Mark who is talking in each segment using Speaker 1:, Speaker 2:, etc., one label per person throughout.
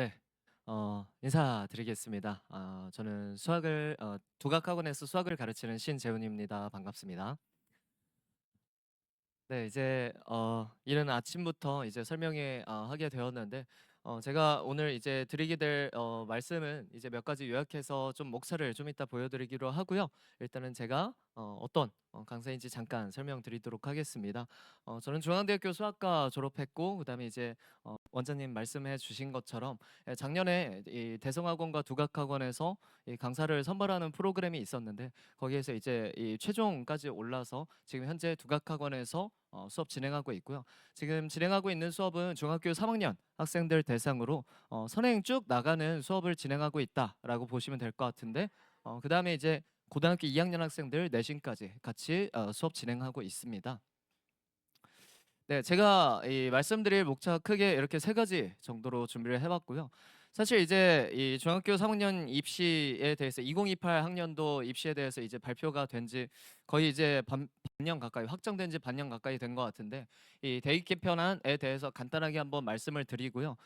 Speaker 1: 네. 인사드리겠습니다. 저는 수학을 국악학원에서 수학을 가르치는 신재훈입니다. 반갑습니다. 네. 이제 이른 아침부터 이제 설명회 하게 되었는데 제가 오늘 이제 드리게 될 말씀은 이제 몇 가지 요약해서 좀 목차를 좀 이따 보여드리기로 하고요. 일단은 제가 어떤 강사인지 잠깐 설명드리도록 하겠습니다. 저는 중앙대학교 수학과 졸업했고 그다음에 이제 원장님 말씀해 주신 것처럼 작년에 이 대성학원과 두각학원에서 이 강사를 선발하는 프로그램이 있었는데 거기에서 이제 이 최종까지 올라서 지금 현재 두각학원에서 수업 진행하고 있고요. 지금 진행하고 있는 수업은 중학교 3학년 학생들 대상으로 선행 쭉 나가는 수업을 진행하고 있다라고 보시면 될 것 같은데 그다음에 이제 고등학교 2학년 학생들 내신까지 같이 수업 진행하고 있습니다. 네, 제가 이 말씀드릴 목차 크게 이렇게 세 가지 정도로 준비를 해봤고요. 사실 이제 이 중학교 3학년 입시에 대해서 2028 학년도 입시에 대해서 이제 발표가 된 지 거의 이제 반년 가까이 확정된 지 반년 가까이 된 것 같은데 이 대입 개편안에 대해서 간단하게 한번 말씀을 드리고요.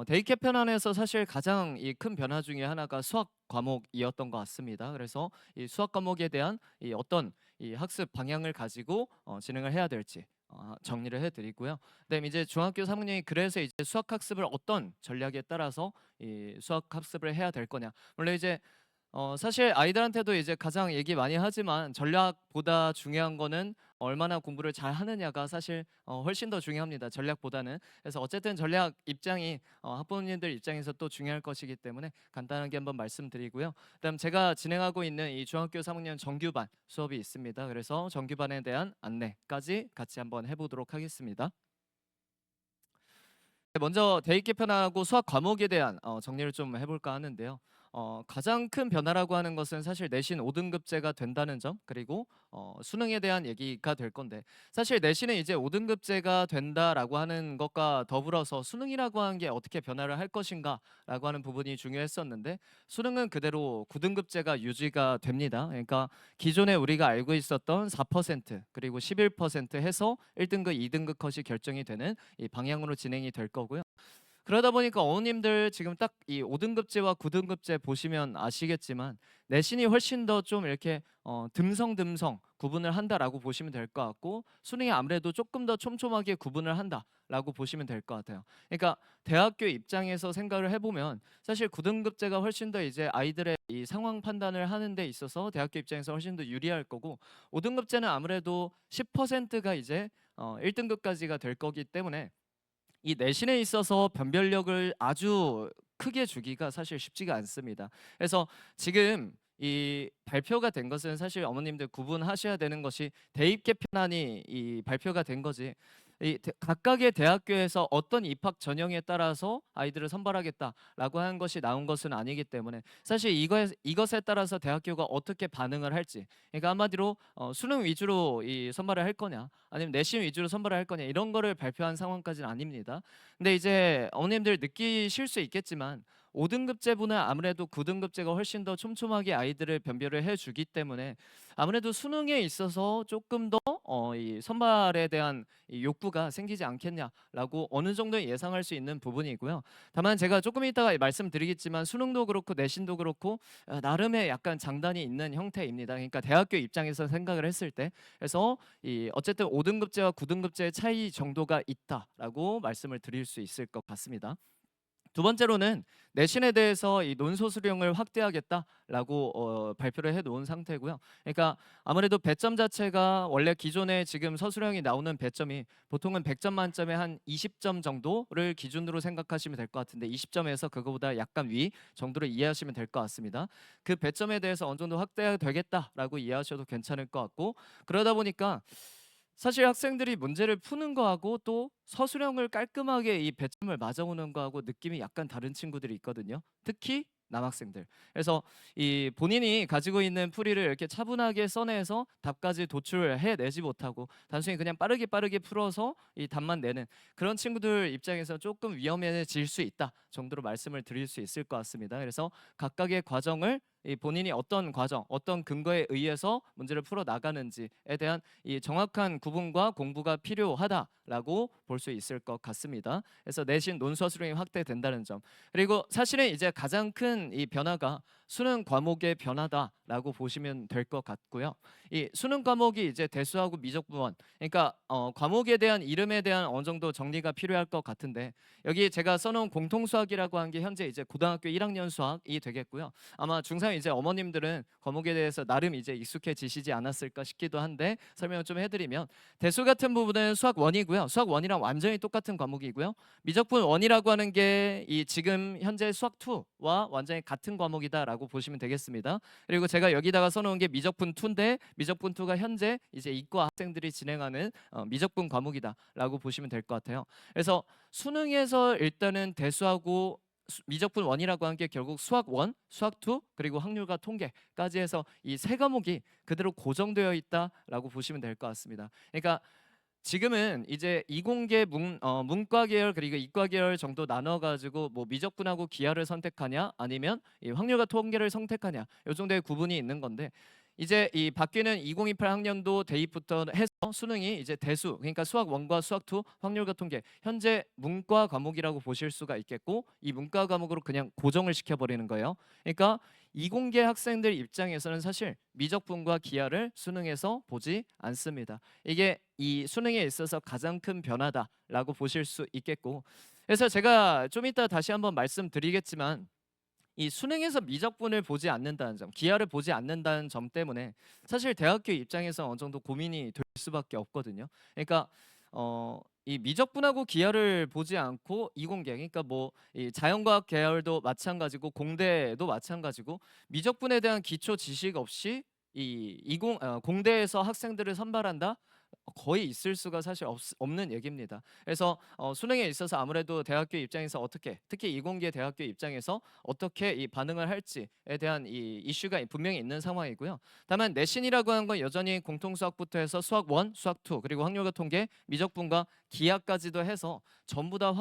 Speaker 1: 대입 개편안에서 사실 가장 이 큰 변화 중에 하나가 수학 과목이었던 것 같습니다. 그래서 이 수학 과목에 대한 이 어떤 이 학습 방향을 가지고 진행을 해야 될지 정리를 해드리고요. 그다음에 이제 중학교 3학년이 그래서 이제 수학 학습을 어떤 전략에 따라서 이 수학 학습을 해야 될 거냐. 물론 이제 사실 아이들한테도 이제 가장 얘기 많이 하지만 전략보다 중요한 거는 얼마나 공부를 잘 하느냐가 사실 훨씬 더 중요합니다. 전략보다는. 그래서 어쨌든 전략 입장이 학부모님들 입장에서 또 중요할 것이기 때문에 간단하게 한번 말씀드리고요. 그다음 제가 진행하고 있는 이 중학교 3학년 정규반 수업이 있습니다. 그래서 정규반에 대한 안내까지 같이 한번 해보도록 하겠습니다. 네, 먼저 대입 개편하고 수학 과목에 대한 정리를 좀 해볼까 하는데요. 가장 큰 변화라고 하는 것은 사실 내신 5등급제가 된다는 점 그리고 수능에 대한 얘기가 될 건데 사실 내신은 이제 5등급제가 된다라고 하는 것과 더불어서 수능이라고 하는 게 어떻게 변화를 할 것인가라고 하는 부분이 중요했었는데 수능은 그대로 9등급제가 유지가 됩니다. 그러니까 기존에 우리가 알고 있었던 4% 그리고 11% 해서 1등급, 2등급 컷이 결정이 되는 이 방향으로 진행이 될 거고요. 그러다 보니까 어머님들 지금 딱 이 5등급제와 9등급제 보시면 아시겠지만 내신이 훨씬 더 좀 이렇게 듬성듬성 구분을 한다라고 보시면 될 것 같고 수능이 아무래도 조금 더 촘촘하게 구분을 한다라고 보시면 될 것 같아요. 그러니까 대학교 입장에서 생각을 해보면 사실 9등급제가 훨씬 더 이제 아이들의 이 상황 판단을 하는 데 있어서 대학교 입장에서 훨씬 더 유리할 거고 5등급제는 아무래도 10%가 이제 1등급까지가 될 거기 때문에 이 내신에 있어서 변별력을 아주 크게 주기가 사실 쉽지가 않습니다. 그래서 지금 이 발표가 된 것은 사실 어머님들 구분하셔야 되는 것이 대입 개편안이 이 발표가 된 거지. 각각의 대학교에서 어떤 입학 전형에 따라서 아이들을 선발하겠다라고 하는 것이 나온 것은 아니기 때문에 사실 이것에 따라서 대학교가 어떻게 반응을 할지, 그러니까 한마디로 수능 위주로 이 선발을 할 거냐 아니면 내신 위주로 선발을 할 거냐 이런 거를 발표한 상황까지는 아닙니다. 근데 이제 어머님들 느끼실 수 있겠지만 5등급제보다 아무래도 9등급제가 훨씬 더 촘촘하게 아이들을 변별을 해주기 때문에 아무래도 수능에 있어서 조금 더 이 선발에 대한 이 욕구가 생기지 않겠냐라고 어느 정도 예상할 수 있는 부분이고요. 다만 제가 조금 이따가 말씀드리겠지만 수능도 그렇고 내신도 그렇고 나름의 약간 장단이 있는 형태입니다. 그러니까 대학교 입장에서 생각을 했을 때 그래서 이 어쨌든 5등급제와 9등급제의 차이 정도가 있다라고 말씀을 드릴 수 있을 것 같습니다. 두 번째로는 내신에 대해서 이 논소 수령을 확대하겠다라고 발표를 해 놓은 상태고요. 그러니까 아무래도 배점 자체가 원래 기존에 지금 서술형이 나오는 배점이 보통은 100점 만점에 한 20점 정도를 기준으로 생각하시면 될 것 같은데 20점에서 그거보다 약간 위 정도로 이해하시면 될 것 같습니다. 그 배점에 대해서 어느 정도 확대되겠다라고 이해하셔도 괜찮을 것 같고 그러다 보니까 사실 학생들이 문제를 푸는 거하고 또 서술형을 깔끔하게 이 배점을 맞아오는 거하고 느낌이 약간 다른 친구들이 있거든요. 특히 남학생들. 그래서 이 본인이 가지고 있는 풀이를 이렇게 차분하게 써내서 답까지 도출해내지 못하고 단순히 그냥 빠르게 풀어서 이 답만 내는 그런 친구들 입장에서 조금 위험해질 수 있다 정도로 말씀을 드릴 수 있을 것 같습니다. 그래서 각각의 과정을 이 본인이 어떤 과정, 어떤 근거에 의해서 문제를 풀어 나가는지에 대한 이 정확한 구분과 공부가 필요하다라고 볼 수 있을 것 같습니다. 그래서 내신 논술 수능이 확대된다는 점. 그리고 사실은 이제 가장 큰 이 변화가 수능 과목의 변화다라고 보시면 될 것 같고요. 이 수능 과목이 이제 대수하고 미적분원, 그러니까 과목에 대한 이름에 대한 어느 정도 정리가 필요할 것 같은데, 여기 제가 써놓은 공통수학이라고 한 게 현재 이제 고등학교 1학년 수학이 되겠고요. 아마 중3 이제 어머님들은 과목에 대해서 나름 이제 익숙해지시지 않았을까 싶기도 한데, 설명을 좀 해드리면, 대수 같은 부분은 수학 1이고요. 수학 1이랑 완전히 똑같은 과목이고요. 미적분 1이라고 하는 게 이 지금 현재 수학 2와 완전히 같은 과목이다라고 보시면 되겠습니다. 그리고 제가 여기다가 써놓은 게 미적분 2인데, 미적분 2가 현재 이제 이과 학생들이 진행하는 미적분 과목이다라고 보시면 될 것 같아요. 그래서 수능에서 일단은 대수하고 미적분 1이라고 한 게 결국 수학 1, 수학 2, 그리고 확률과 통계까지 해서 이 세 과목이 그대로 고정되어 있다라고 보시면 될 것 같습니다. 그러니까 지금은 이제 이공계 문과 계열 그리고 이과 계열 정도 나눠가지고 뭐 미적분하고 기하를 선택하냐 아니면 이 확률과 통계를 선택하냐 이 정도의 구분이 있는 건데, 이제 이 바뀌는 2028 학년도 대입부터 해서 수능이 이제 대수, 그러니까 수학 1과 수학 2, 확률과 통계, 현재 문과 과목이라고 보실 수가 있겠고, 이 문과 과목으로 그냥 고정을 시켜버리는 거예요. 그러니까 이공계 학생들 입장에서는 사실 미적분과 기하를 수능에서 보지 않습니다. 이게 이 수능에 있어서 가장 큰 변화다라고 보실 수 있겠고, 그래서 제가 좀 이따 다시 한번 말씀드리겠지만, 이 수능에서 미적분을 보지 않는다는 점, 기하를 보지 않는다는 점 때문에 사실 대학교 입장에서 어느 정도 고민이 될 수밖에 없거든요. 그러니까 이 미적분하고 기하를 보지 않고 이공계, 그러니까 뭐 이 자연과학 계열도 마찬가지고 공대도 마찬가지고, 미적분에 대한 기초 지식 없이 공대에서 학생들을 선발한다? 거의 있을 수가 사실 없는 얘기입니다. 그래서 수능에 있어서 아무래도 대학교 입장에서 어떻게, 특히 이공계 대학교 입장에서 어떻게 이 반응을 할지에 대한 이 이슈가 분명히 있는 상황이고요. 다만 내신이라고 하는 건 여전히 공통수학부터 해서 수학 1, 수학 2, 그리고 확률과 통계, 미적분과 기하까지도 해서 전부 다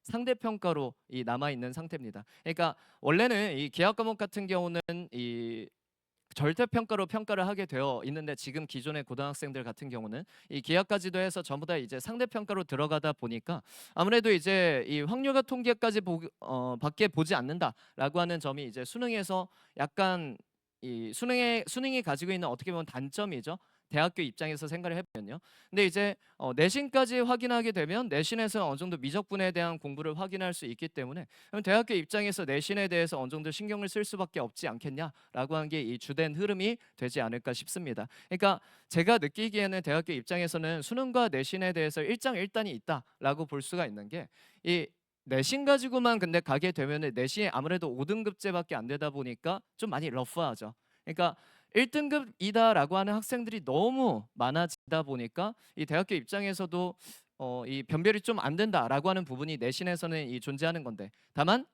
Speaker 1: 상대평가로 남아 있는 상태입니다. 그러니까 원래는 이 기하 과목 같은 경우는 이 절대평가로 평가를 하게 되어 있는데, 지금 기존의 고등학생들 같은 경우는 이 기하까지도 해서 전부 다 이제 상대평가로 들어가다 보니까 아무래도 이제 이 확률과 통계까지 밖에 보지 않는다라고 하는 점이 이제 수능에서 약간 이 수능이 가지고 있는 어떻게 보면 단점이죠. 대학교 입장에서 생각을 해보면요. 근데 이제 내신까지 확인하게 되면 내신에서 어느 정도 미적분에 대한 공부를 확인할 수 있기 때문에, 그럼 대학교 입장에서 내신에 대해서 어느 정도 신경을 쓸 수밖에 없지 않겠냐라고 하는 게 이 주된 흐름이 되지 않을까 싶습니다. 그러니까 제가 느끼기에는 대학교 입장에서는 수능과 내신에 대해서 일장일단이 있다라고 볼 수가 있는 게, 이 내신 가지고만 근데 가게 되면은 내신이 아무래도 5등급제밖에 안 되다 보니까 좀 많이 러프하죠. 그러니까 1등급이다라고 하는 학생들이 너무 많아지다 보니까 이 대학교 입장에서도 이 변별이 좀 안 된다라고 하는 부분이 내신에서는 존재하는 건데, 다만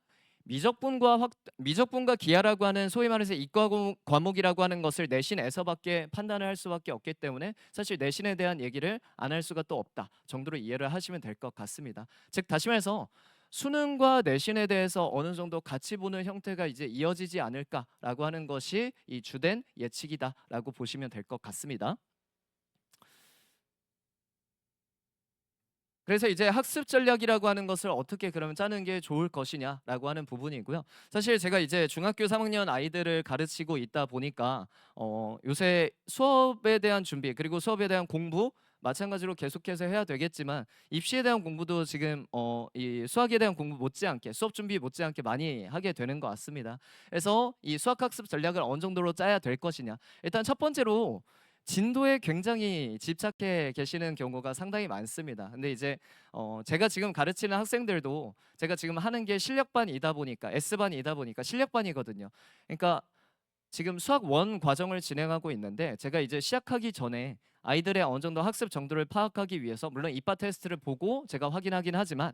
Speaker 1: 미적분과 기하라고 하는 소위 말해서 이과 과목이라고 하는 것을 내신에서밖에 판단을 할 수밖에 없기 때문에 사실 내신에 대한 얘기를 안 할 수가 또 없다 정도로 이해를 하시면 될 것 같습니다. 즉 다시 말해서 수능과 내신에 대해서 어느 정도 같이 보는 형태가 이제 이어지지 않을까라고 하는 것이 이 주된 예측이다라고 보시면 될 것 같습니다. 그래서 이제 학습 전략이라고 하는 것을 어떻게 그러면 짜는 게 좋을 것이냐라고 하는 부분이고요. 사실 제가 이제 중학교 3학년 아이들을 가르치고 있다 보니까 요새 수업에 대한 준비 그리고 수업에 대한 공부 마찬가지로 계속해서 해야 되겠지만, 입시에 대한 공부도 지금 이 수학에 대한 공부 못지않게, 수업 준비 못지않게 많이 하게 되는 것 같습니다. 그래서 이 수학 학습 전략을 어느 정도로 짜야 될 것이냐, 일단 첫 번째로 진도에 굉장히 집착해 계시는 경우가 상당히 많습니다. 근데 이제 제가 지금 가르치는 학생들도 제가 지금 하는 게 실력반이다 보니까, S반이다 보니까 실력반이거든요. 그러니까 지금 수학 1 과정을 진행하고 있는데, 제가 이제 시작하기 전에 아이들의 어느 정도 학습 정도를 파악하기 위해서 물론 이과 테스트를 보고 제가 확인하긴 하지만,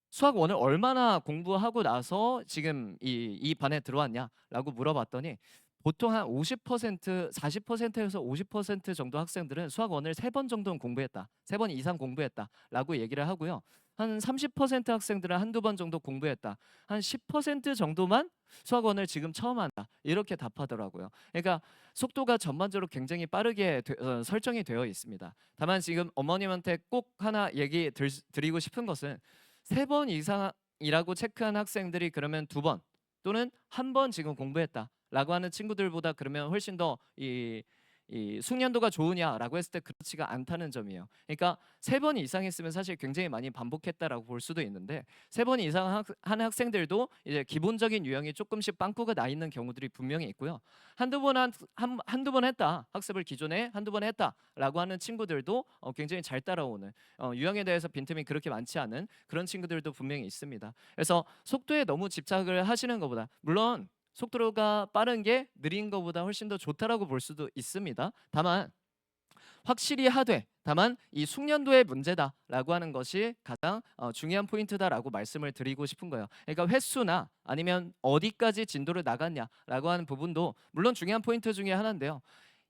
Speaker 1: 수학 1을 얼마나 공부하고 나서 지금 이 반에 들어왔냐라고 물어봤더니, 보통 한 50%, 40%에서 50% 정도 학생들은 수학 1을 3번 정도는 공부했다, 3번 이상 공부했다라고 얘기를 하고요. 한 30% 학생들은 한두 번 정도 공부했다. 한 10% 정도만 수학원을 지금 처음 한다. 이렇게 답하더라고요. 그러니까 속도가 전반적으로 굉장히 빠르게 설정이 되어 있습니다. 다만 지금 어머님한테 꼭 하나 얘기 드리고 싶은 것은 3번 이상이라고 체크한 학생들이 그러면 2번 또는 1번 지금 공부했다라고 하는 친구들보다 그러면 훨씬 더 이 숙련도가 좋으냐라고 했을 때 그렇지가 않다는 점이에요. 그러니까 3번 이상 했으면 사실 굉장히 많이 반복했다라고 볼 수도 있는데 3번 이상 하는 학생들도 이제 기본적인 유형이 조금씩 빵꾸가 나 있는 경우들이 분명히 있고요. 한두 번 했다. 학습을 기존에 한두 번 했다라고 하는 친구들도 굉장히 잘 따라오는 유형에 대해서 빈틈이 그렇게 많지 않은 그런 친구들도 분명히 있습니다. 그래서 속도에 너무 집착을 하시는 것보다 물론 속도가 빠른 게 느린 것보다 훨씬 더 좋다라고 볼 수도 있습니다. 다만 확실히 하되 다만 이 숙련도의 문제다라고 하는 것이 가장 중요한 포인트다라고 말씀을 드리고 싶은 거예요. 그러니까 횟수나 아니면 어디까지 진도를 나갔냐라고 하는 부분도 물론 중요한 포인트 중에 하나인데요.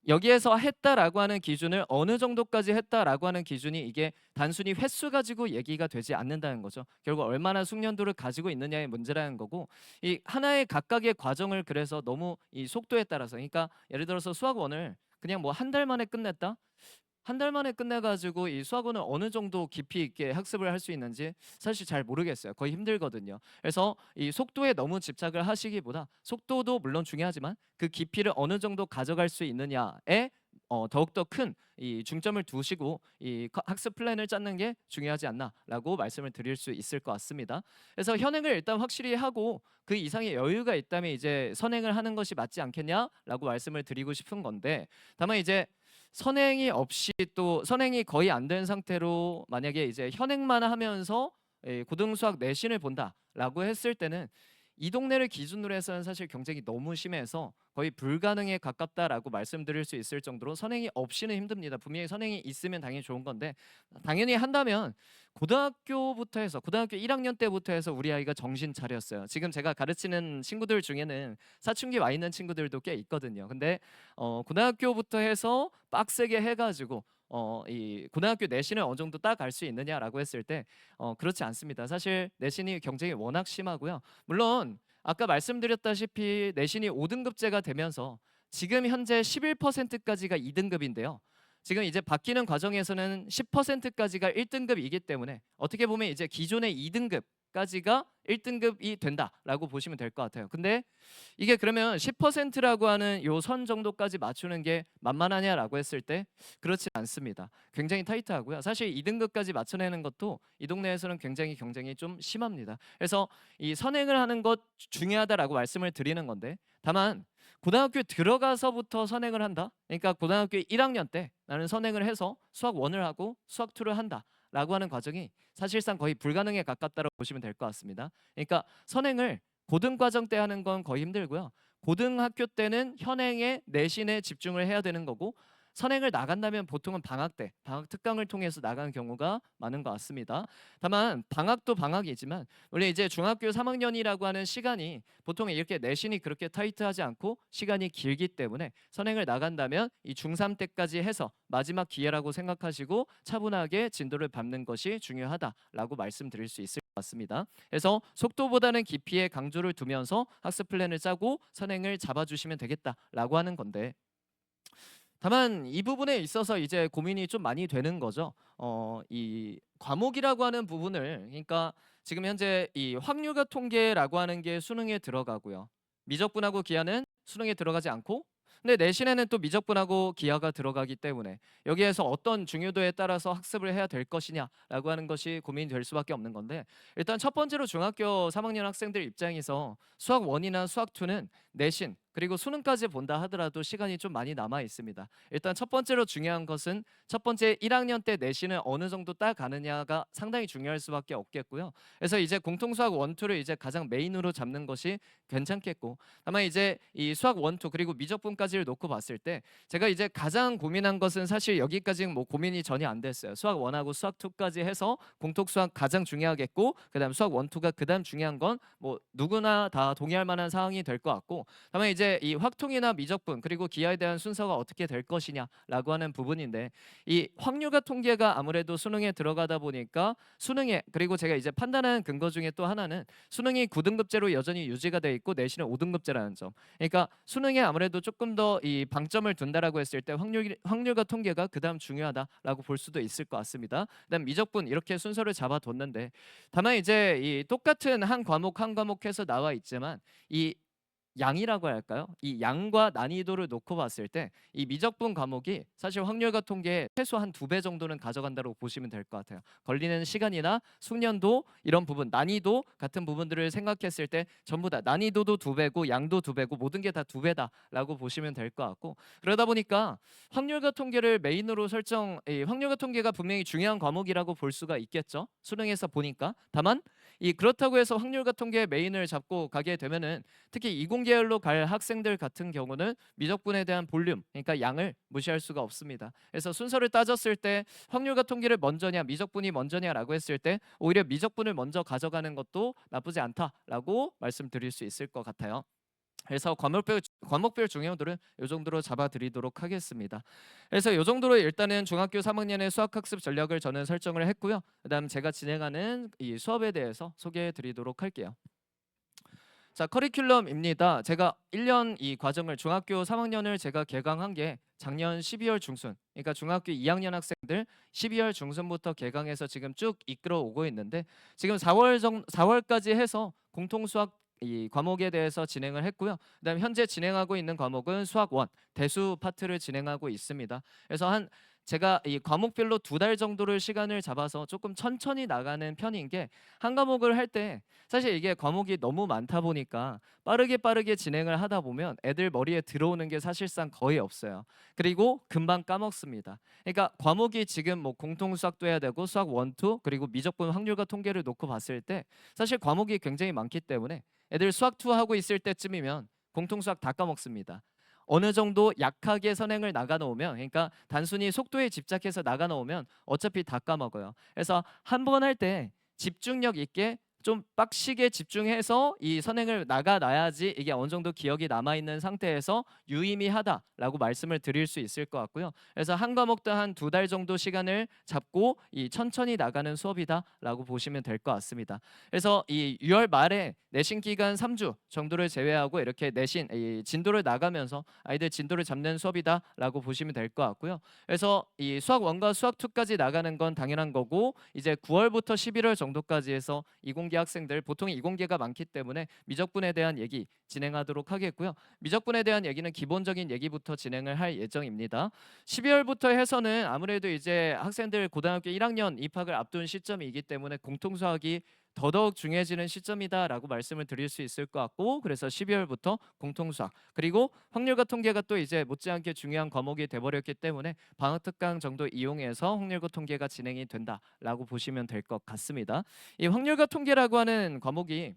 Speaker 1: 여기에서 했다라고 하는 기준을 어느 정도까지 했다라고 하는 기준이 이게 단순히 횟수 가지고 얘기가 되지 않는다는 거죠. 결국 얼마나 숙련도를 가지고 있느냐의 문제라는 거고 이 하나의 각각의 과정을 그래서 너무 이 속도에 따라서 그러니까 예를 들어서 수학원을 그냥 뭐 한 달 만에 끝냈다? 한 달 만에 끝내가지고 이 수학원을 어느 정도 깊이 있게 학습을 할 수 있는지 사실 잘 모르겠어요. 거의 힘들거든요. 그래서 이 속도에 너무 집착을 하시기보다 속도도 물론 중요하지만 그 깊이를 어느 정도 가져갈 수 있느냐에 더욱더 큰 이 중점을 두시고 이 학습 플랜을 짜는 게 중요하지 않나라고 말씀을 드릴 수 있을 것 같습니다. 그래서 현행을 일단 확실히 하고 그 이상의 여유가 있다면 이제 선행을 하는 것이 맞지 않겠냐라고 말씀을 드리고 싶은 건데 다만 이제 선행이 거의 안 된 상태로 만약에 이제 현행만 하면서 고등수학 내신을 본다라고 했을 때는 이 동네를 기준으로 해서는 사실 경쟁이 너무 심해서 거의 불가능에 가깝다라고 말씀드릴 수 있을 정도로 선행이 없이는 힘듭니다. 분명히 선행이 있으면 당연히 좋은 건데 당연히 한다면 고등학교 1학년 때부터 해서 우리 아이가 정신 차렸어요. 지금 제가 가르치는 친구들 중에는 사춘기 와 있는 친구들도 꽤 있거든요. 근데 고등학교부터 해서 빡세게 해가지고 이 고등학교 내신을 어느 정도 따갈 수 있느냐라고 했을 때 그렇지 않습니다. 사실 내신이 경쟁이 워낙 심하고요. 물론 아까 말씀드렸다시피 내신이 5등급제가 되면서 지금 현재 11%까지가 2등급인데요. 지금 이제 바뀌는 과정에서는 10%까지가 1등급이기 때문에 어떻게 보면 이제 기존의 2등급까지가 1등급이 된다라고 보시면 될 것 같아요. 근데 이게 그러면 10%라고 하는 요 선 정도까지 맞추는 게 만만하냐라고 했을 때 그렇지 않습니다. 굉장히 타이트하고요. 사실 2등급까지 맞춰내는 것도 이 동네에서는 굉장히 경쟁이 좀 심합니다. 그래서 이 선행을 하는 것 중요하다라고 말씀을 드리는 건데 다만 고등학교 들어가서부터 선행을 한다. 그러니까 고등학교 1학년 때 나는 선행을 해서 수학 1을 하고 수학 2를 한다라고 하는 과정이 사실상 거의 불가능에 가깝다고 보시면 될 것 같습니다. 그러니까 선행을 고등 과정 때 하는 건 거의 힘들고요. 고등학교 때는 현행에 내신에 집중을 해야 되는 거고 선행을 나간다면 보통은 방학 때 방학 특강을 통해서 나가는 경우가 많은 것 같습니다. 다만 방학도 방학이지만 원래 이제 중학교 3학년이라고 하는 시간이 보통 이렇게 내신이 그렇게 타이트하지 않고 시간이 길기 때문에 선행을 나간다면 이 중3 때까지 해서 마지막 기회라고 생각하시고 차분하게 진도를 밟는 것이 중요하다라고 말씀드릴 수 있을 것 같습니다. 그래서 속도보다는 깊이에 강조를 두면서 학습 플랜을 짜고 선행을 잡아주시면 되겠다라고 하는 건데 다만 이 부분에 있어서 이제 고민이 좀 많이 되는 거죠. 이 과목이라고 하는 부분을 그러니까 지금 현재 이 확률과 통계라고 하는 게 수능에 들어가고요. 미적분하고 기하는 수능에 들어가지 않고 근데 내신에는 또 미적분하고 기하가 들어가기 때문에 여기에서 어떤 중요도에 따라서 학습을 해야 될 것이냐라고 하는 것이 고민이 될 수밖에 없는 건데 일단 첫 번째로 중학교 3학년 학생들 입장에서 수학 1이나 수학 2는 내신 그리고 수능까지 본다 하더라도 시간이 좀 많이 남아 있습니다. 일단 첫 번째로 중요한 것은 첫 번째 1학년 때 내신을 어느 정도 따가느냐가 상당히 중요할 수밖에 없겠고요. 그래서 이제 공통수학 1, 2를 이제 가장 메인으로 잡는 것이 괜찮겠고 다만 이제 이 수학 1, 2 그리고 미적분까지를 놓고 봤을 때 제가 이제 가장 고민한 것은 사실 여기까지는 뭐 고민이 전혀 안 됐어요. 수학 1하고 수학 2까지 해서 공통수학 가장 중요하겠고 그다음 수학 1, 2가 그다음 중요한 건 뭐 누구나 다 동의할 만한 상황이 될 것 같고 다만 이제 이제 이 확통이나 미적분 그리고 기하에 대한 순서가 어떻게 될 것이냐라고 하는 부분인데, 이 확률과 통계가 아무래도 수능에 들어가다 보니까 수능에, 그리고 제가 이제 판단하는 근거 중에 또 하나는 수능이 9등급제로 여전히 유지가 돼 있고 내신은 5등급제라는 점. 그러니까 수능에 아무래도 조금 더 이 방점을 둔다라고 했을 때 확률과 통계가 그다음 중요하다라고 볼 수도 있을 것 같습니다. 그다음 미적분 이렇게 순서를 잡아뒀는데, 다만 이제 이 똑같은 한 과목 한 과목해서 나와 있지만 이 양이라고 할까요? 이 양과 난이도를 놓고 봤을 때 이 미적분 과목이 사실 확률과 통계에 최소 한 2배 정도는 가져간다고 보시면 될 것 같아요. 걸리는 시간이나 숙련도 이런 부분, 난이도 같은 부분들을 생각했을 때 전부 다 난이도도 2배고 양도 2배고 모든 게 다 2배다라고 보시면 될 것 같고, 그러다 보니까 확률과 통계를 메인으로 확률과 통계가 분명히 중요한 과목이라고 볼 수가 있겠죠. 수능에서 보니까. 다만 이 그렇다고 해서 확률과 통계 메인을 잡고 가게 되면은 특히 이공계열로 갈 학생들 같은 경우는 미적분에 대한 볼륨, 그러니까 양을 무시할 수가 없습니다. 그래서 순서를 따졌을 때 확률과 통계를 먼저냐 미적분이 먼저냐라고 했을 때 오히려 미적분을 먼저 가져가는 것도 나쁘지 않다라고 말씀드릴 수 있을 것 같아요. 그래서 과목별 중요도를 이 정도로 잡아드리도록 하겠습니다. 그래서 이 정도로 일단은 중학교 3학년의 수학학습 전략을 저는 설정을 했고요. 그다음 제가 진행하는 이 수업에 대해서 소개해드리도록 할게요. 자, 커리큘럼입니다. 제가 1년 이 과정을, 중학교 3학년을 제가 개강한 게 작년 12월 중순. 그러니까 중학교 2학년 학생들 12월 중순부터 개강해서 지금 쭉 이끌어 오고 있는데, 지금 4월까지 해서 공통 수학 이 과목에 대해서 진행을 했고요. 그다음 현재 진행하고 있는 과목은 수학 원 대수 파트를 진행하고 있습니다. 그래서 제가 이 과목별로 2달 정도를 시간을 잡아서 조금 천천히 나가는 편인 게, 한 과목을 할 때 사실 이게 과목이 너무 많다 보니까 빠르게 진행을 하다 보면 애들 머리에 들어오는 게 사실상 거의 없어요. 그리고 금방 까먹습니다. 그러니까 과목이 지금 뭐 공통 수학도 해야 되고 수학 1, 2 그리고 미적분 확률과 통계를 놓고 봤을 때 사실 과목이 굉장히 많기 때문에 애들 수학 2 하고 있을 때쯤이면 공통 수학 다 까먹습니다. 어느 정도 약하게 선행을 나가 놓으면, 그러니까 단순히 속도에 집착해서 나가 놓으면 어차피 다 까먹어요. 그래서 한 번 할 때 집중력 있게 좀 빡시게 집중해서 이 선행을 나가 놔야지 이게 어느 정도 기억이 남아 있는 상태에서 유의미하다라고 말씀을 드릴 수 있을 것 같고요. 그래서 한 과목도 한 2달 정도 시간을 잡고 이 천천히 나가는 수업이다라고 보시면 될 것 같습니다. 그래서 이 6월 말에 내신 기간 3주 정도를 제외하고 이렇게 내신 이 진도를 나가면서 아이들 진도를 잡는 수업이다라고 보시면 될 것 같고요. 그래서 이 수학 1과 수학 2까지 나가는 건 당연한 거고, 이제 9월부터 11월 정도까지 해서 이공계 학생들, 보통 이공계가 많기 때문에 미적분에 대한 얘기 진행하도록 하겠고요. 미적분에 대한 얘기는 기본적인 얘기부터 진행을 할 예정입니다. 12월부터 해서는 아무래도 이제 학생들 고등학교 1학년 입학을 앞둔 시점이기 때문에 공통수학이 더더욱 중요해지는 시점이다라고 말씀을 드릴 수 있을 것 같고, 그래서 12월부터 공통수학 그리고 확률과 통계가 또 이제 못지않게 중요한 과목이 돼버렸기 때문에 방학 특강 정도 이용해서 확률과 통계가 진행이 된다라고 보시면 될 것 같습니다. 이 확률과 통계라고 하는 과목이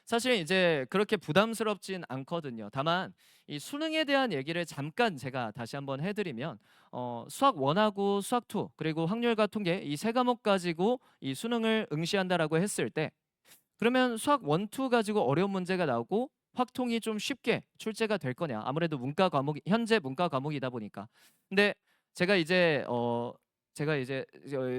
Speaker 1: 사실 이제 그렇게 부담스럽진 않거든요. 다만 이 수능에 대한 얘기를 잠깐 제가 다시 한번 해드리면, 수학 1하고 수학 2 그리고 확률과 통계 이 세 과목 가지고 이 수능을 응시한다라고 했을 때, 그러면 수학 1, 2 가지고 어려운 문제가 나오고 확통이 좀 쉽게 출제가 될 거냐? 아무래도 문과 과목이 현재 문과 과목이다 보니까. 근데 제가 이제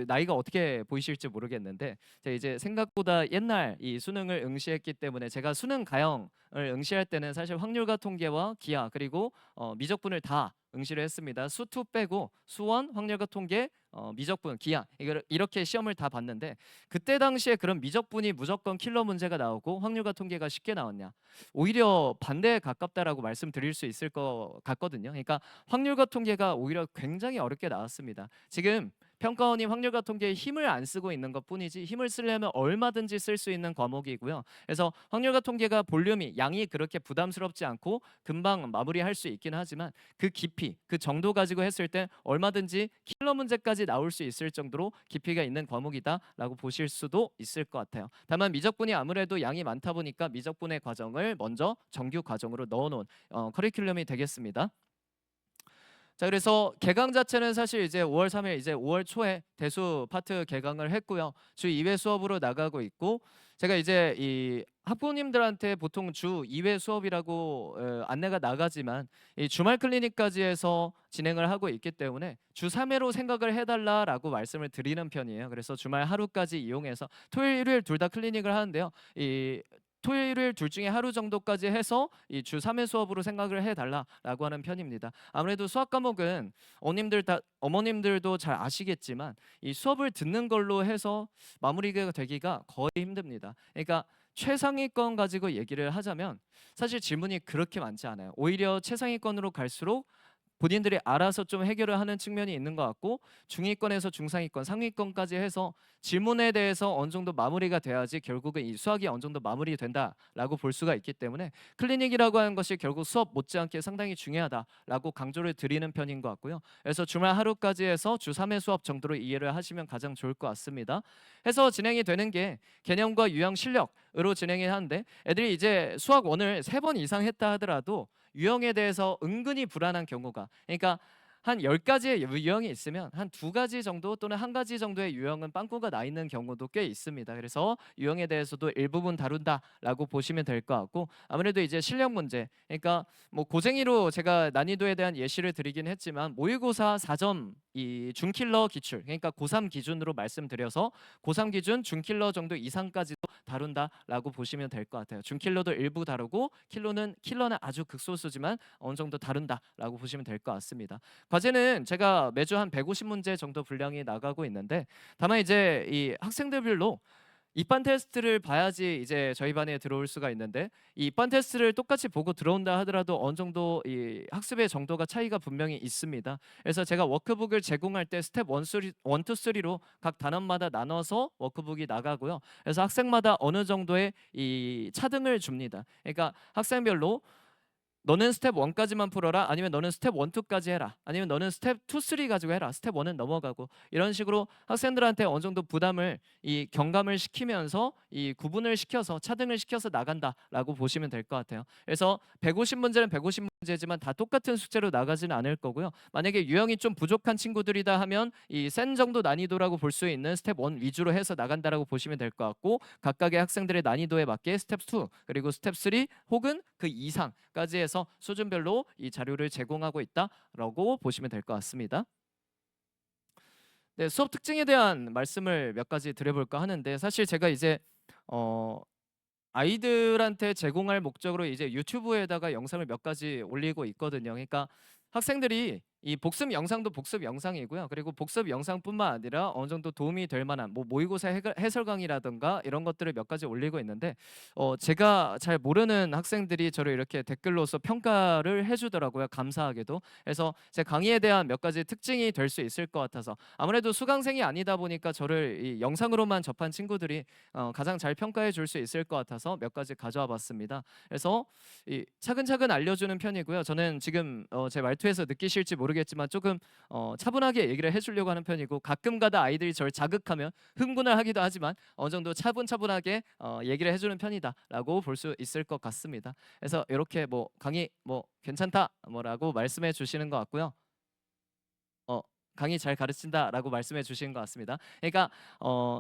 Speaker 1: 나이가 어떻게 보이실지 모르겠는데, 제가 이제 생각보다 옛날 이 수능을 응시했기 때문에 제가 수능 가형을 응시할 때는 사실 확률과 통계와 기하 그리고 미적분을 다 응시를 했습니다. 수2 빼고 수원, 확률과 통계, 미적분, 기하 이걸 이렇게 시험을 다 봤는데, 그때 당시에 그런 미적분이 무조건 킬러 문제가 나오고 확률과 통계가 쉽게 나왔냐? 오히려 반대에 가깝다라고 말씀드릴 수 있을 것 같거든요. 그러니까 확률과 통계가 오히려 굉장히 어렵게 나왔습니다. 지금 평가원이 확률과 통계에 힘을 안 쓰고 있는 것뿐이지 힘을 쓰려면 얼마든지 쓸 수 있는 과목이고요. 그래서 확률과 통계가 볼륨이 양이 그렇게 부담스럽지 않고 금방 마무리할 수 있긴 하지만 그 깊이 그 정도 가지고 했을 때 얼마든지 킬러 문제까지 나올 수 있을 정도로 깊이가 있는 과목이다라고 보실 수도 있을 것 같아요. 다만 미적분이 아무래도 양이 많다 보니까 미적분의 과정을 먼저 정규 과정으로 넣어놓은 커리큘럼이 되겠습니다. 자, 그래서 개강 자체는 사실 이제 5월 3일 이제 5월 초에 대수 파트 개강을 했고요. 주 2회 수업으로 나가고 있고, 제가 이제 이 학부모님들한테 보통 주 2회 수업이라고 안내가 나가지만 이 주말 클리닉까지 해서 진행을 하고 있기 때문에 주 3회로 생각을 해달라라고 말씀을 드리는 편이에요. 그래서 주말 하루까지 이용해서 토요일, 일요일 둘 다 클리닉을 하는데요. 이 토요일, 일요일 둘 중에 하루 정도까지 해서 이 주 3회 수업으로 생각을 해달라라고 하는 편입니다. 아무래도 수학 과목은 어머님들도 잘 아시겠지만 이 수업을 듣는 걸로 해서 마무리가 되기가 거의 힘듭니다. 그러니까 최상위권 가지고 얘기를 하자면 사실 질문이 그렇게 많지 않아요. 오히려 최상위권으로 갈수록 본인들이 알아서 좀 해결을 하는 측면이 있는 것 같고, 중위권에서 중상위권, 상위권까지 해서 질문에 대해서 어느 정도 마무리가 돼야지 결국은 이 수학이 어느 정도 마무리된다라고 볼 수가 있기 때문에 클리닉이라고 하는 것이 결국 수업 못지않게 상당히 중요하다라고 강조를 드리는 편인 것 같고요. 그래서 주말 하루까지 해서 주 3회 수업 정도로 이해를 하시면 가장 좋을 것 같습니다. 해서 진행이 되는 게 개념과 유형 실력으로 진행이 하는데, 애들이 이제 수학 원을 3번 이상 했다 하더라도 유형에 대해서 은근히 불안한 경우가, 그러니까 한 10가지의 유형이 있으면 한 2가지 정도 또는 1가지 정도의 유형은 빵꾸가 나 있는 경우도 꽤 있습니다. 그래서 유형에 대해서도 일부분 다룬다라고 보시면 될 것 같고, 아무래도 이제 실력 문제, 그러니까 뭐 고쟁이로 제가 난이도에 대한 예시를 드리긴 했지만 모의고사 4점 이 중킬러 기출, 그러니까 고3 기준으로 말씀드려서 고3 기준 중킬러 정도 이상까지도 다룬다라고 보시면 될 것 같아요. 중킬러도 일부 다루고 킬러는 아주 극소수지만 어느 정도 다룬다라고 보시면 될 것 같습니다. 과제는 제가 매주 한 150문제 정도 분량이 나가고 있는데, 다만 이제 이 학생들별로 입반 테스트를 봐야지 이제 저희 반에 들어올 수가 있는데, 이 입반 테스트를 똑같이 보고 들어온다 하더라도 어느 정도 이 학습의 정도가 차이가 분명히 있습니다. 그래서 제가 워크북을 제공할 때 스텝 1, 2, 3로 각 단원마다 나눠서 워크북이 나가고요. 그래서 학생마다 어느 정도의 이 차등을 줍니다. 그러니까 학생별로 너는 스텝 1까지만 풀어라, 아니면 너는 스텝 1, 2까지 해라, 아니면 너는 스텝 2, 3 가지고 해라, 스텝 1은 넘어가고, 이런 식으로 학생들한테 어느 정도 부담을 이 경감을 시키면서 이 구분을 시켜서 차등을 시켜서 나간다라고 보시면 될 것 같아요. 그래서 150문제는 150문제지만 다 똑같은 숙제로 나가지는 않을 거고요. 만약에 유형이 좀 부족한 친구들이다 하면 이 센 정도 난이도라고 볼 수 있는 스텝 1 위주로 해서 나간다라고 보시면 될 것 같고, 각각의 학생들의 난이도에 맞게 스텝 2 그리고 스텝 3 혹은 그 이상까지 해서 수준별로 이 자료를 제공하고 있다라고 보시면 될 것 같습니다. 네, 수업 특징에 대한 말씀을 몇 가지 드려볼까 하는데, 사실 제가 이제 어, 아이들한테 제공할 목적으로 이제 유튜브에다가 영상을 몇 가지 올리고 있거든요. 그러니까 학생들이 이 복습 영상도 복습 영상이고요. 그리고 복습 영상뿐만 아니라 어느 정도 도움이 될 만한 뭐 모의고사 해설 강의라든가 이런 것들을 몇 가지 올리고 있는데, 제가 잘 모르는 학생들이 저를 이렇게 댓글로서 평가를 해주더라고요. 감사하게도. 그래서 제 강의에 대한 몇 가지 특징이 될 수 있을 것 같아서, 아무래도 수강생이 아니다 보니까 저를 이 영상으로만 접한 친구들이 가장 잘 평가해 줄 수 있을 것 같아서 몇 가지 가져와 봤습니다. 그래서 이 차근차근 알려주는 편이고요. 저는 지금 제 말투에서 느끼실지 모르겠지만 조금 차분하게 얘기를 해주려고 하는 편이고, 가끔가다 아이들이 저를 자극하면 흥분을 하기도 하지만 어느 정도 차분차분하게 얘기를 해주는 편이다라고 볼 수 있을 것 같습니다. 그래서 이렇게 뭐 강의 뭐 괜찮다 뭐라고 말씀해 주시는 것 같고요. 어, 강의 잘 가르친다라고 말씀해 주신 것 같습니다. 그러니까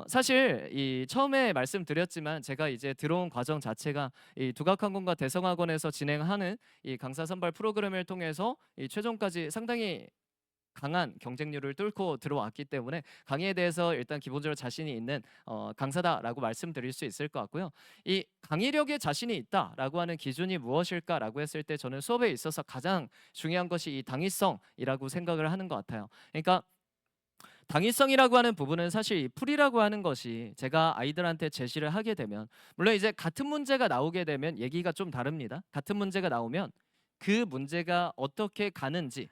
Speaker 1: 사실 이 처음에 말씀드렸지만 제가 이제 들어온 과정 자체가 이 두각항공과 대성학원에서 진행하는 이 강사 선발 프로그램을 통해서 이 최종까지 상당히 강한 경쟁률을 뚫고 들어왔기 때문에 강의에 대해서 일단 기본적으로 자신이 있는 강사다라고 말씀드릴 수 있을 것 같고요. 이 강의력에 자신이 있다라고 하는 기준이 무엇일까라고 했을 때 저는 수업에 있어서 가장 중요한 것이 이 당위성이라고 생각을 하는 것 같아요. 그러니까 당위성이라고 하는 부분은 사실 이 풀이라고 하는 것이 제가 아이들한테 제시를 하게 되면, 물론 이제 같은 문제가 나오게 되면 얘기가 좀 다릅니다. 같은 문제가 나오면 그 문제가 어떻게 가는지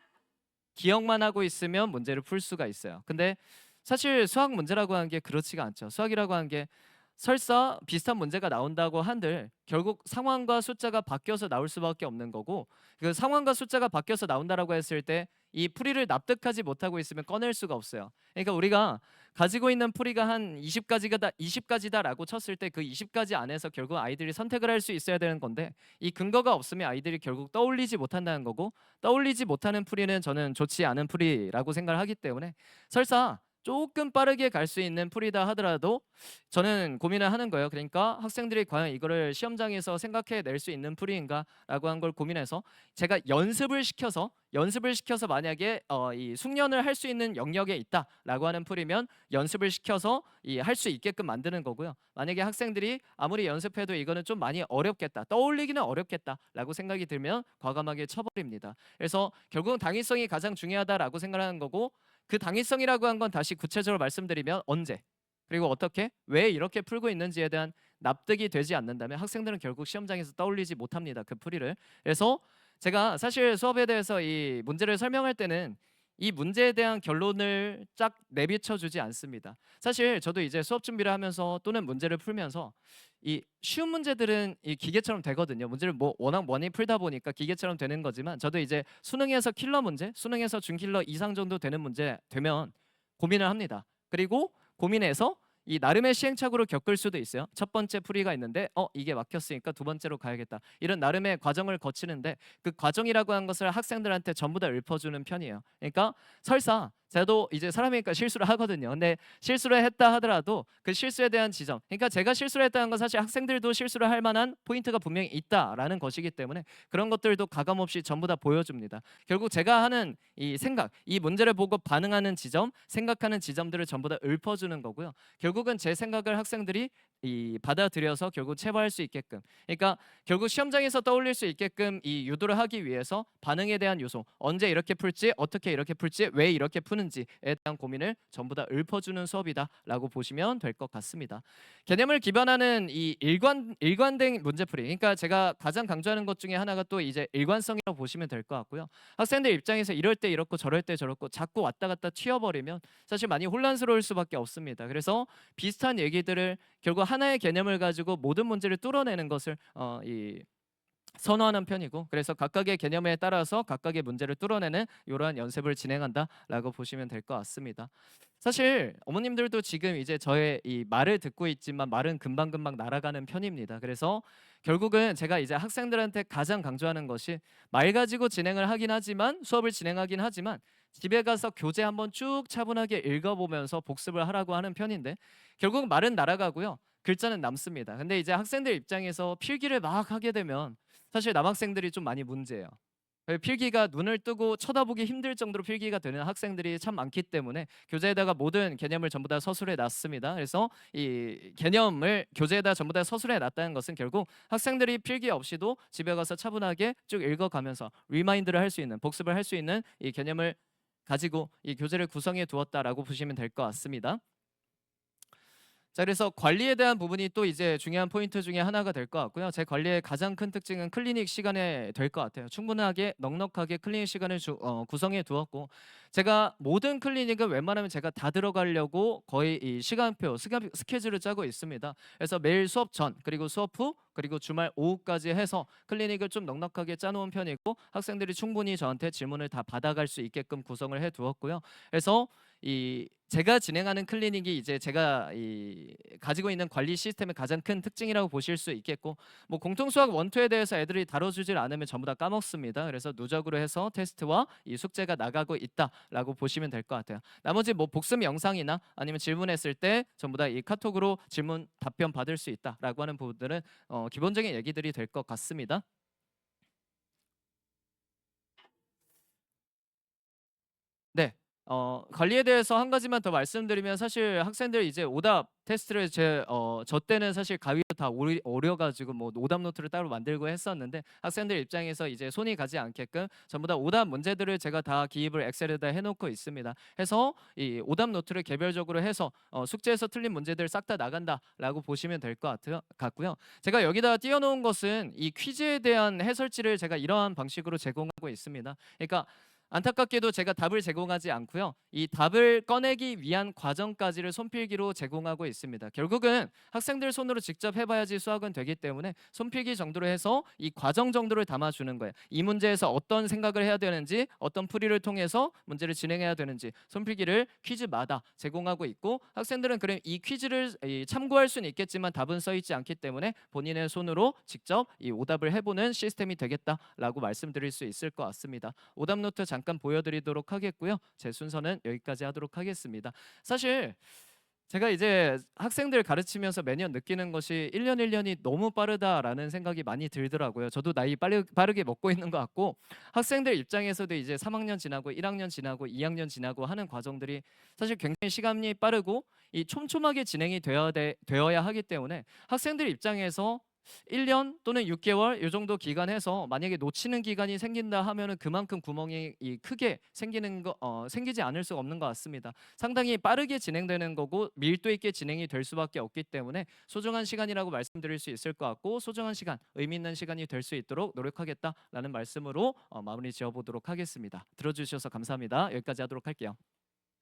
Speaker 1: 기억만 하고 있으면 문제를 풀 수가 있어요. 근데 사실 수학 문제라고 하는 게 그렇지가 않죠. 수학이라고 하는 게 설사 비슷한 문제가 나온다고 한들 결국 상황과 숫자가 바뀌어서 나올 수밖에 없는 거고, 그 상황과 숫자가 바뀌어서 나온다라고 했을 때 이 풀이를 납득하지 못하고 있으면 꺼낼 수가 없어요. 그러니까 우리가 가지고 있는 풀이가 한 20가지다라고 쳤을 때 그 20가지 안에서 결국 아이들이 선택을 할 수 있어야 되는 건데, 이 근거가 없으면 아이들이 결국 떠올리지 못한다는 거고, 떠올리지 못하는 풀이는 저는 좋지 않은 풀이라고 생각을 하기 때문에, 설사 조금 빠르게 갈 수 있는 풀이다 하더라도 저는 고민을 하는 거예요. 그러니까 학생들이 과연 이거를 시험장에서 생각해 낼 수 있는 풀이인가라고 한 걸 고민해서 제가 연습을 시켜서 만약에 이 숙련을 할 수 있는 영역에 있다라고 하는 풀이면 연습을 시켜서 이 할 수 있게끔 만드는 거고요. 만약에 학생들이 아무리 연습해도 이거는 좀 많이 어렵겠다, 떠올리기는 어렵겠다라고 생각이 들면 과감하게 쳐버립니다. 그래서 결국은 당위성이 가장 중요하다라고 생각하는 거고, 그 당위성이라고 한 건 다시 구체적으로 말씀드리면 언제, 그리고 어떻게, 왜 이렇게 풀고 있는지에 대한 납득이 되지 않는다면 학생들은 결국 시험장에서 떠올리지 못합니다, 그 풀이를. 그래서 제가 사실 수업에 대해서 이 문제를 설명할 때는 이 문제에 대한 결론을 쫙 내비쳐 주지 않습니다. 사실 저도 이제 수업 준비를 하면서 또는 문제를 풀면서 이 쉬운 문제들은 이 기계처럼 되거든요. 문제를 뭐 워낙 많이 풀다 보니까 기계처럼 되는 거지만, 저도 이제 수능에서 킬러 문제, 수능에서 준킬러 이상 정도 되는 문제 되면 고민을 합니다. 그리고 고민해서 이 나름의 시행착오를 겪을 수도 있어요. 첫 번째 풀이가 있는데 이게 막혔으니까 두 번째로 가야겠다, 이런 나름의 과정을 거치는데, 그 과정이라고 하는 것을 학생들한테 전부 다 읊어주는 편이에요. 그러니까 설사 저도 이제 사람이니까 실수를 하거든요. 근데 실수를 했다 하더라도 그 실수에 대한 지점, 그러니까 제가 실수를 했다는 건 사실 학생들도 실수를 할 만한 포인트가 분명히 있다라는 것이기 때문에 그런 것들도 가감없이 전부 다 보여줍니다. 결국 제가 하는 이 생각, 이 문제를 보고 반응하는 지점, 생각하는 지점들을 전부 다 읊어주는 거고요. 결국은 제 생각을 학생들이 이 받아들여서 결국 체화할 수 있게끔, 그러니까 결국 시험장에서 떠올릴 수 있게끔 이 유도를 하기 위해서 반응에 대한 요소, 언제 이렇게 풀지, 어떻게 이렇게 풀지, 왜 이렇게 푸는지에 대한 고민을 전부 다 읊어주는 수업이다라고 보시면 될 것 같습니다. 개념을 기반하는 이 일관된 문제풀이, 그러니까 제가 가장 강조하는 것 중에 하나가 또 이제 일관성이라고 보시면 될 것 같고요. 학생들 입장에서 이럴 때 이렇고 저럴 때 저렇고 자꾸 왔다 갔다 튀어버리면 사실 많이 혼란스러울 수밖에 없습니다. 그래서 비슷한 얘기들을 결국 하나의 개념을 가지고 모든 문제를 뚫어내는 것을 선호하는 편이고, 그래서 각각의 개념에 따라서 각각의 문제를 뚫어내는 이러한 연습을 진행한다라고 보시면 될 것 같습니다. 사실 어머님들도 지금 이제 저의 이 말을 듣고 있지만 말은 금방금방 날아가는 편입니다. 그래서 결국은 제가 이제 학생들한테 가장 강조하는 것이, 말 가지고 진행을 하긴 하지만, 수업을 진행하긴 하지만 집에 가서 교재 한번 쭉 차분하게 읽어보면서 복습을 하라고 하는 편인데, 결국 말은 날아가고요, 글자는 남습니다. 근데 이제 학생들 입장에서 필기를 막 하게 되면 사실 남학생들이 좀 많이 문제예요. 필기가 눈을 뜨고 쳐다보기 힘들 정도로 필기가 되는 학생들이 참 많기 때문에 교재에다가 모든 개념을 전부 다 서술해 놨습니다. 그래서 이 개념을 교재에다 전부 다 서술해 놨다는 것은 결국 학생들이 필기 없이도 집에 가서 차분하게 쭉 읽어가면서 리마인드를 할 수 있는, 복습을 할 수 있는 이 개념을 가지고 이 교재를 구성해 두었다라고 보시면 될 것 같습니다. 자, 그래서 관리에 대한 부분이 또 이제 중요한 포인트 중에 하나가 될 것 같고요. 제 관리의 가장 큰 특징은 클리닉 시간에 될 것 같아요. 충분하게 넉넉하게 클리닉 시간을 구성해 두었고, 제가 모든 클리닉은 웬만하면 제가 다 들어가려고 거의 이 시간표, 스케줄을 짜고 있습니다. 그래서 매일 수업 전, 그리고 수업 후, 그리고 주말 오후까지 해서 클리닉을 좀 넉넉하게 짜놓은 편이고, 학생들이 충분히 저한테 질문을 다 받아갈 수 있게끔 구성을 해 두었고요. 그래서 이 제가 진행하는 클리닉이 이제 제가 이 가지고 있는 관리 시스템의 가장 큰 특징이라고 보실 수 있겠고, 뭐 공통수학 원투에 대해서 애들이 다뤄주질 않으면 전부 다 까먹습니다. 그래서 누적으로 해서 테스트와 이 숙제가 나가고 있다라고 보시면 될 것 같아요. 나머지 뭐 복습 영상이나 아니면 질문했을 때 전부 다 이 카톡으로 질문 답변 받을 수 있다라고 하는 부분들은 기본적인 얘기들이 될 것 같습니다. 네. 관리에 대해서 한 가지만 더 말씀드리면, 사실 학생들 이제 오답 테스트를 저 때는 사실 가위로 다 오려 가지고 뭐 오답 노트를 따로 만들고 했었는데, 학생들 입장에서 이제 손이 가지 않게끔 전부 다 오답 문제들을 제가 다 기입을 엑셀에다 해 놓고 있습니다. 해서 이 오답 노트를 개별적으로 해서 숙제에서 틀린 문제들 싹 다 나간다라고 보시면 될 것 같고요. 제가 여기다 띄워 놓은 것은 이 퀴즈에 대한 해설지를 제가 이러한 방식으로 제공하고 있습니다. 그러니까 안타깝게도 제가 답을 제공하지 않고요. 이 답을 꺼내기 위한 과정까지를 손필기로 제공하고 있습니다. 결국은 학생들 손으로 직접 해봐야지 수학은 되기 때문에 손필기 정도로 해서 이 과정 정도를 담아주는 거예요. 이 문제에서 어떤 생각을 해야 되는지, 어떤 풀이를 통해서 문제를 진행해야 되는지 손필기를 퀴즈마다 제공하고 있고, 학생들은 그럼 이 퀴즈를 참고할 수는 있겠지만 답은 써 있지 않기 때문에 본인의 손으로 직접 이 오답을 해보는 시스템이 되겠다라고 말씀드릴 수 있을 것 같습니다. 오답 노트 잠깐 보여드리도록 하겠고요. 제 순서는 여기까지 하도록 하겠습니다. 사실 제가 이제 학생들 가르치면서 매년 느끼는 것이 1년 1년이 너무 빠르다라는 생각이 많이 들더라고요. 저도 나이 빠르게 먹고 있는 것 같고, 학생들 입장에서도 이제 3학년 지나고 1학년 지나고 2학년 지나고 하는 과정들이 사실 굉장히 시간이 빠르고 이 촘촘하게 진행이 되어야 하기 때문에 학생들 입장에서 1년 또는 6개월 이 정도 기간 해서 만약에 놓치는 기간이 생긴다 하면은 그만큼 구멍이 크게 생기지 않을 수가 없는 것 같습니다. 상당히 빠르게 진행되는 거고 밀도 있게 진행이 될 수밖에 없기 때문에 소중한 시간이라고 말씀드릴 수 있을 것 같고, 소중한 시간, 의미 있는 시간이 될 수 있도록 노력하겠다라는 말씀으로 마무리 지어보도록 하겠습니다. 들어주셔서 감사합니다. 여기까지 하도록 할게요.